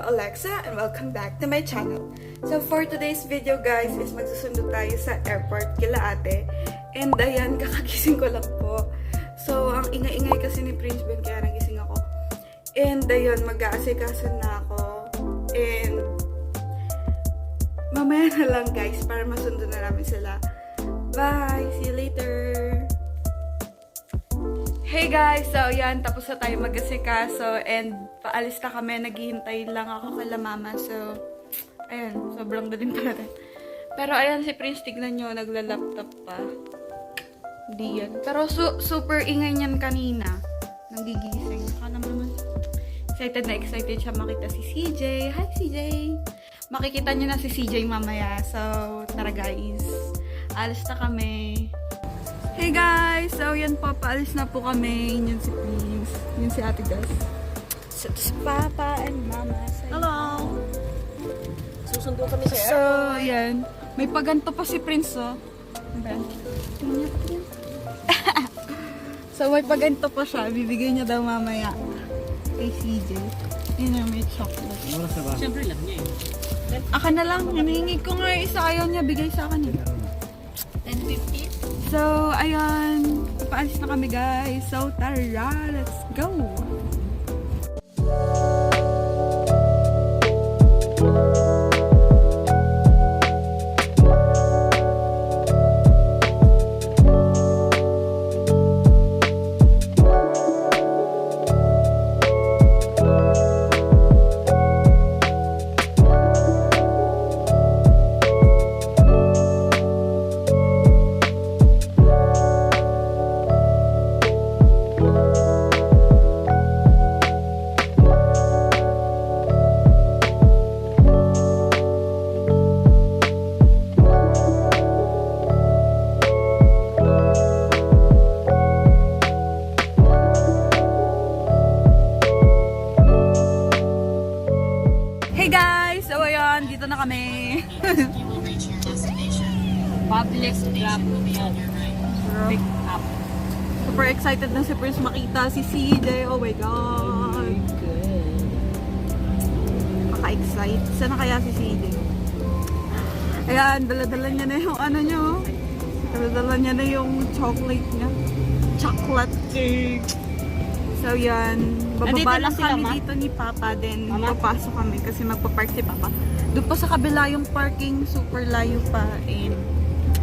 Alexa and welcome back to my channel. So for today's video guys is magsusundo tayo sa airport kila ate. And ayan, kakagising ko lang po. So ang ingay-ingay kasi ni Prince Ben kaya nagising ako. And ayun, mag-aasikaso na ako. And mamaya na lang guys para masundo na namin sila. Bye! See you later! Hey guys! So yan, tapos na tayo mag-asikaso and paalis na kami. Naghihintay lang ako kala mama. So, ayun, sobrang daling pala rin. Pero ayan si Prince, tignan nyo, nagla-laptop pa. Hindi yan. Pero super ingay niyan kanina. Nagigising. Baka naman excited siya makita si CJ. Hi CJ! Makikita niyo na si CJ mamaya. So, tara guys. Alis na kami. Hey guys! So, yan po. Paalis na po kami. Yun si Prince. Yun si Ate Gus. So, si Papa and Mama. Hello! Susundo kami sa So, yan. May paganto pa si Prince, oh. Ayan. So, may paganto pa siya. Bibigay niya daw mamaya. Kay CJ. Yun yung may chocolate. Siyempre lang niya eh. Aka na lang. Hinihingi ko nga isa. Ayaw niya. Bigay sa akin. 10.50? So, ayan. Paalis na kami, guys. So, tara. Let's go. Dito na kami. Public drop pick up. Super excited na si Prince makita si CJ. Oh my God. Maka-excite. Sana kaya si CJ? Ayan, dala-dala niya na yung ano niya. Dala-dala niya na yung chocolate niya. Chocolate cake. So yan. Bababa lang kami dito ni Papa. Then papasok kami kasi magpa-park si Papa. Doon pa sa kabila yung parking, super layo pa. And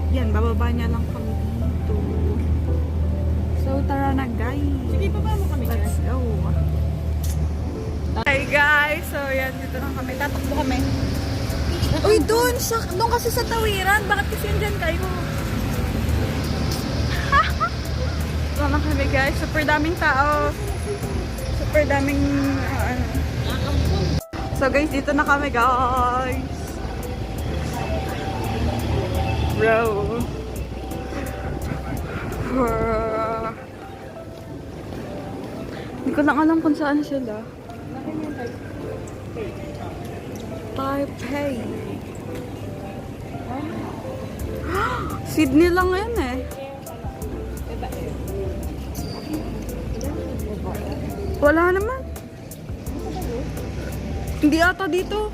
yan, bababa niya lang kami dito. So tara na guys. Sige, baba mo kami. Let's go. Hey guys, so yan, dito na kami. Tatakbo kami. Uy, doon kasi sa tawiran. Bakit kasi yan dyan kayo? Doon na kami guys. Super daming tao. Super daming ano. So guys, dito na kami guys. Bro. Hindi ko lang alam kung saan sila. Taipei. Sydney lang yan eh. Wala naman. Hindi ata dito.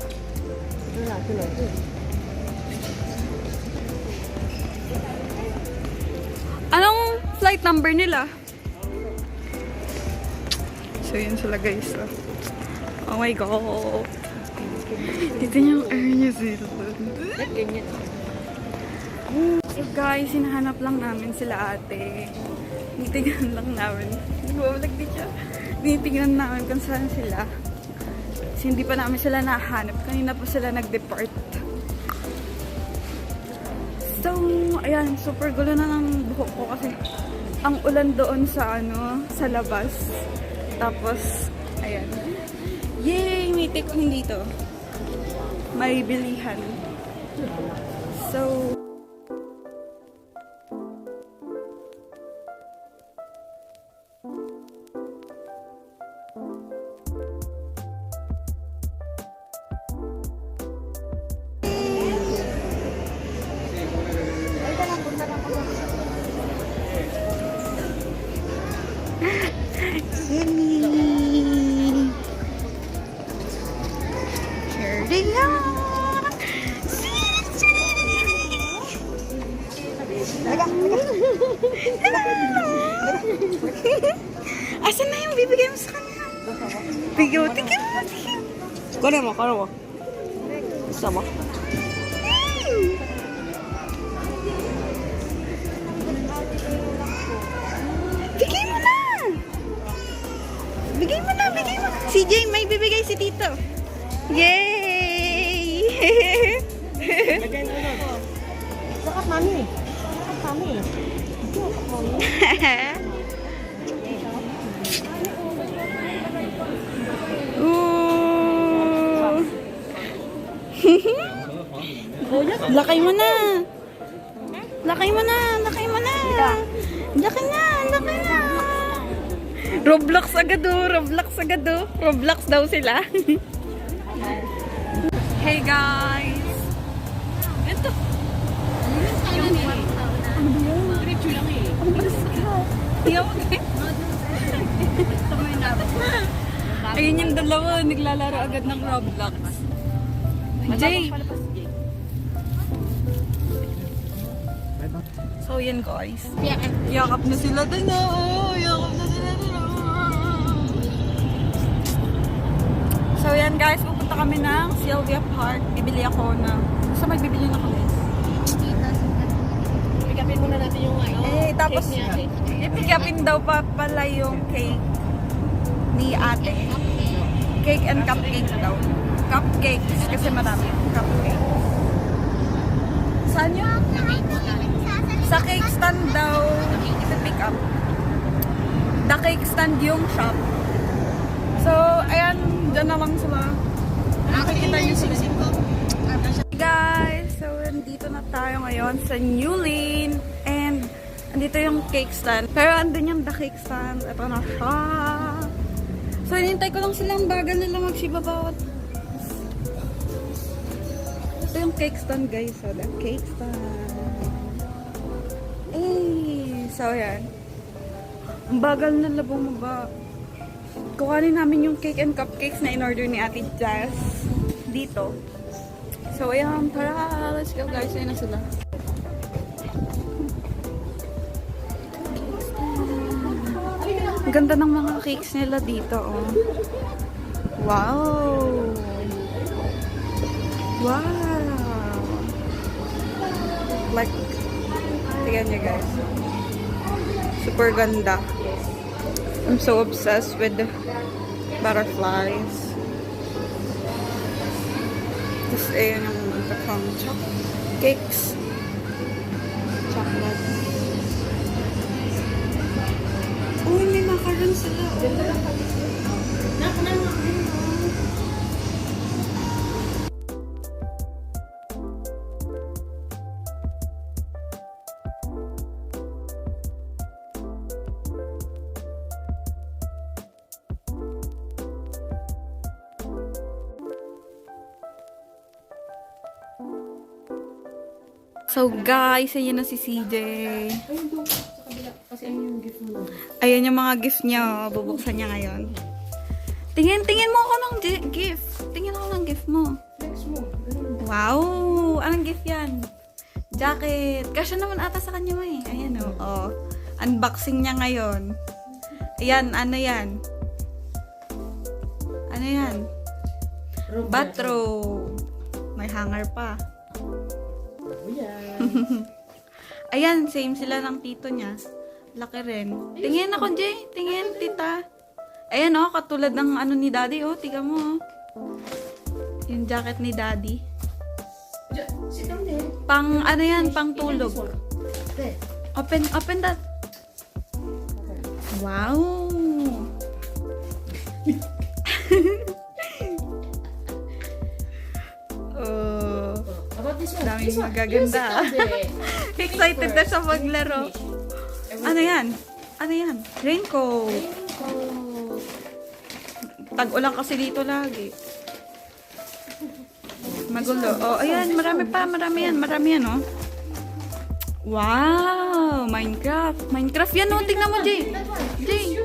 Anong flight number nila? So yun sila guys. Oh my God. Dito yung Air New Zealand. So guys, hinahanap lang namin sila ate. Tinitingnan lang namin. Nagbabalag din siya. Tinitingnan namin kung saan sila. Kasi hindi pa namin sila nahanap. Kanina po sila nag-depart. So, ayan, super gulo na ng buhok ko kasi ang ulan doon sa sa labas. Tapos, ayan. Yay! May tikong dito. May bilihan. So, Jaya! Asan na yung bibigay mo sa kanya? Tigil mo. Kaya mo. Gusto mo? Bigay mo na! Bigay mo na! Si Jay, may bibigay si Tito. Yay! Sakat mami. Ooh. Lakay mo na. Lakay mo na. Roblox agad oh. Roblox daw sila. Hey guys. Ito. Diretso lang eh. Ayun yung dalawa, naglalaro agad ng Roblox. Jay! So yan guys. Yakap na sila dun oh. So yan guys, pupunta kami ng Sylvia Park. Bibili ako ng... Saan may bibili na kami? Pick-upin muna natin yung Tapos cake ni ate. ipigapin daw pa pala yung cake ni ate. Cake and cupcake daw. Cupcakes kasi marami. Cupcake. Saan yun? Sa cake stand daw ipipick up. The cake stand yung shop. So, ayan, dyan na lang sila. Nakikita niyo sila. Hey guys, so nandito na tayo ngayon sa New Lane. And andito yung cake stand. Pero andun yung the cake stand. Ito na siya. So, hinintay ko lang silang bagal nila magsibabawat. Ito yung cake stand guys. So, the cake stand. So, yan. Ang bagal na labong kukuhanin namin yung cake and cupcakes na in-order ni Ate Jazz dito. So, ayan. Tara, let's go guys. Ayan na sila. Ang ganda ng mga cakes nila dito, oh. Wow! Like, tignan niyo guys. Super ganda. I'm so obsessed with the butterflies. Tapos ayun yung from cakes. Chocolate. Uy, may macaron sila. So guys, ayan na si CJ. Kasi ano yung gift mo? Ayan yung mga gift niya. Bubuksan niya ngayon. Tingin mo ako ng gift. Tingin ako ng gift mo. Next mo. Wow! Anong gift yan? Jacket. Kasya naman ata sa kanya mo eh. Ayan o. Oh. Unboxing niya ngayon. Ayan, ano yan? Ano yan? Bathrobe. May hanger pa. Ayan, same sila ng tito niya. Laki rin. Tingin ako, Jay. Tingin, tita. Ayan, oh, katulad ng ano ni daddy, oh. Tiga mo, oh. Yung jacket ni daddy. Pang, ano yan, pang tulog. Open that. Wow. Daming magaganda. Excited na siya maglaro. Ano yan? Raincoat. Tag-ulan kasi dito lagi. Magulo. Oh, ayan. Marami yan, oh. Wow! Minecraft yan, oh. Tingnan mo, Jay. Jay.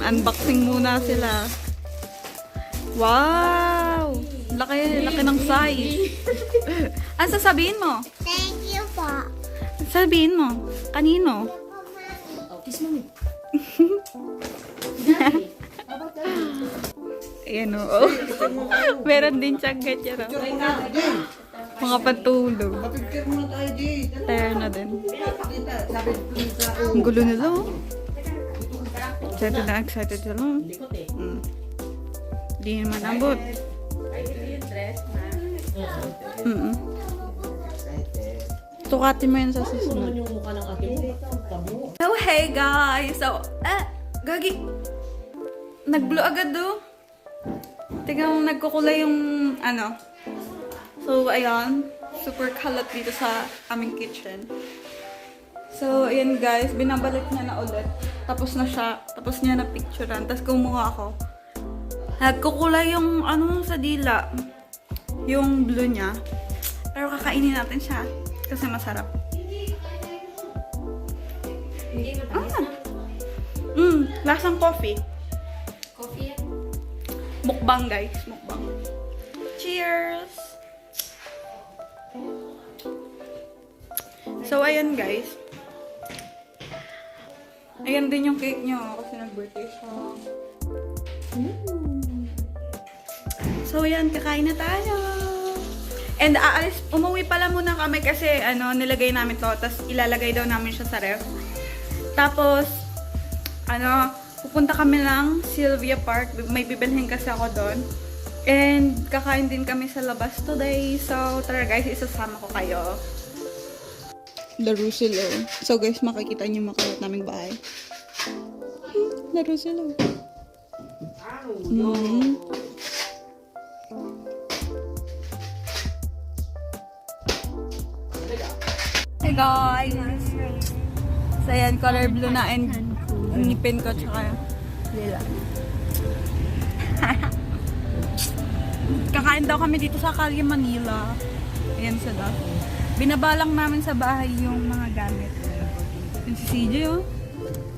unboxing muna sila. Wow! Laki ng size. Ano sasabihin mo? Thank you po. Sabihin mo. Kanino? Oh, kiss mo. Ayan o. Meron din siyang ganyan o. Mga patulog. Papicture muna tayo, Jay. Tayo na din. Sabi sa Ang gulo nila oh. Excited sila. likod eh. Di naman abot. Tukatin mo yun sa Ano susunod. naman yung mukha ng ate mo? Tabo. So, hey guys! So, gagi. Nag-blue agad do. Tingnan mo, nagkukulay yung, ano. So, ayan. Super kalat dito sa aming kitchen. So, ayan guys. Binabalik niya na ulit. Tapos na siya. Tapos niya na picturean. Tapos kumuha ako. Nagkukulay yung, ano, sa dila. Yung blue niya. Pero kakainin natin siya. Kasi masarap. Lasang coffee. Coffee yan? Mukbang guys, mukbang. Cheers! So, ayan guys. Ayan din yung cake nyo kasi nag-birthday siya. So, ayan, kakain na tayo. And umuwi pala muna kami kasi ano, nilagay namin to. Tapos ilalagay daw namin siya sa ref. Tapos, ano, pupunta kami ng Sylvia Park. May bibilhin kasi ako doon. And kakain din kami sa labas today. So, tara guys, isasama ko kayo. Laro sila. So guys, makikita niyo makalat naming bahay. Laro sila. Hey guys! So ayan, color blue na and ngipin ko tsaka lila. Kakain daw kami dito sa Calle, Manila. Ayan sila. Binabalang namin sa bahay yung mga gamit. Yung si CJ oh.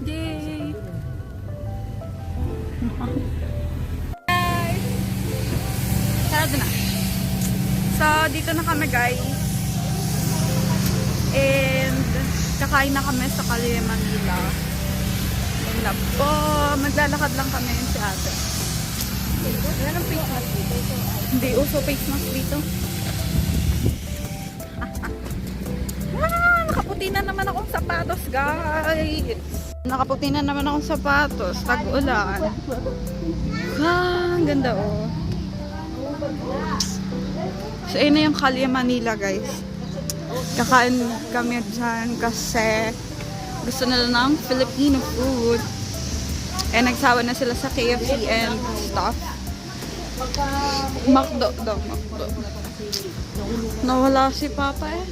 Yay! Guys! Sarado na. So, dito na kami guys. And kakain na kami sa Calle, Manila. And na po, maglalakad lang kami yun si ate. Wala ng face mask dito. Hindi uso face mask dito. Nakaputi na naman akong sapatos guys. Nakaputi na naman akong sapatos. Tag-ulan. Ang ganda oh. So, yun na yung Calle, Manila guys. Kakain kami dyan kasi gusto nila ng Filipino food. And nagsawa na sila sa KFC and stuff. McDo daw, McDo. Nawala si Papa eh.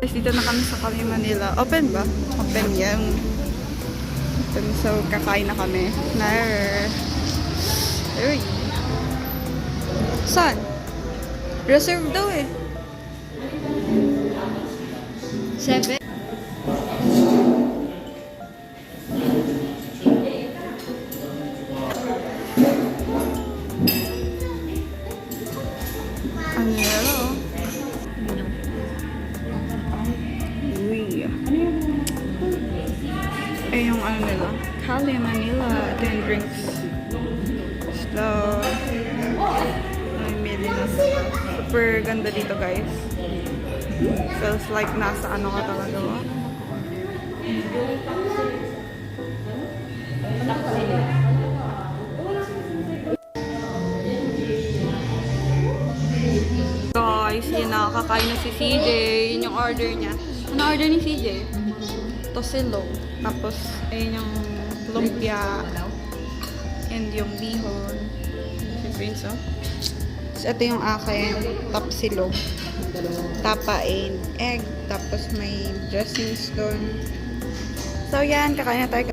Guys, dito na kami sa Calle, Manila. Open ba? Open yan. Open, so kakain na kami. Nar. Uy. Saan? Reserve daw eh. 7? Ano yun oh? Uy. Eh yung ano nila? Calle, Manila. Ito yung drinks. Slow. May mili na sila. Super ganda dito guys. Feels like nasa ano ka talaga ba? Guys, yun na. Kakain na si CJ. Yun yung order niya. Ano order ni CJ? Tosilo. Tapos, ayun yung lumpia. And yung bihon. Si Prince, oh. So, ito yung akin. Tapsilog. Tapa and egg. Tapos may dressings doon. So, yan. Kakain na tayo.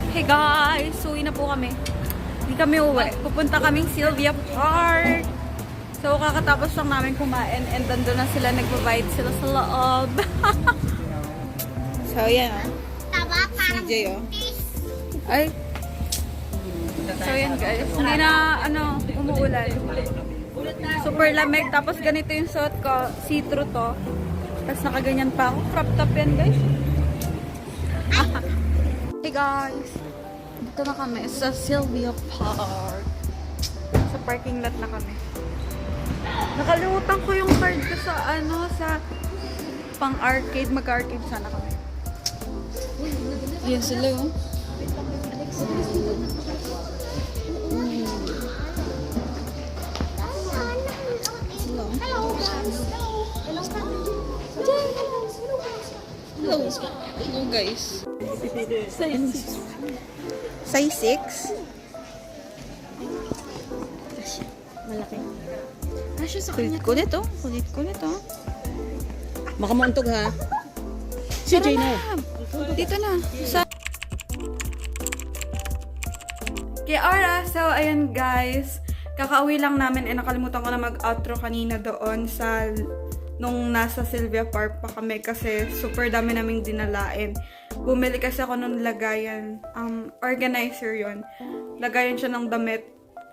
Hey guys! Uwi na po kami. Di kami uwi. Pupunta kaming Sylvia Park. So, kakatapos lang namin kumain and doon na sila nag-provide sila sa loob. So, yan o. CJ o. Ay. So, yan guys. Hindi na, umuulan. Super lamig. Tapos ganito yung suot ko. See-through to. Tapos nakaganyan pa ako. Crop top yan guys. Hey guys. Dito na kami sa Sylvia Park. Sa parking lot na kami. Nakalimutan ko yung card ko sa sa pang-arcade. Mag-arcade sana kami. Yan sila yun. Hello guys. Size 6. Malaki. Asya sa kanya. Kulit oh. Kulit oh. Makamauntog ha. Si Jay na. Dito na. Sa Kiara, so ayan guys. Kakauwi lang namin nakalimutan ko na mag-outro kanina doon sa nung nasa Sylvia Park pa kami kasi super dami naming dinalain. Bumili kasi ako ng lagayan. Organizer yon. Lagayan siya ng damit.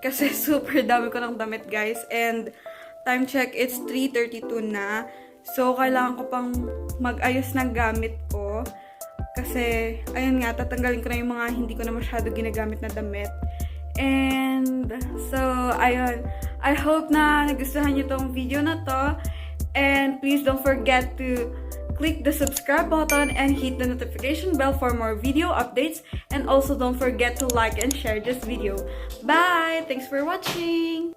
Kasi super dami ko ng damit guys. And time check, it's 3:32 na. So, kailangan ko pang mag-ayos ng gamit ko. Kasi, ayun nga, tatanggalin ko na yung mga hindi ko na masyado ginagamit na damit. And, so, ayun. I hope na nagustuhan nyo tong video na to. And please don't forget to click the subscribe button and hit the notification bell for more video updates. And also don't forget to like and share this video. Bye! Thanks for watching!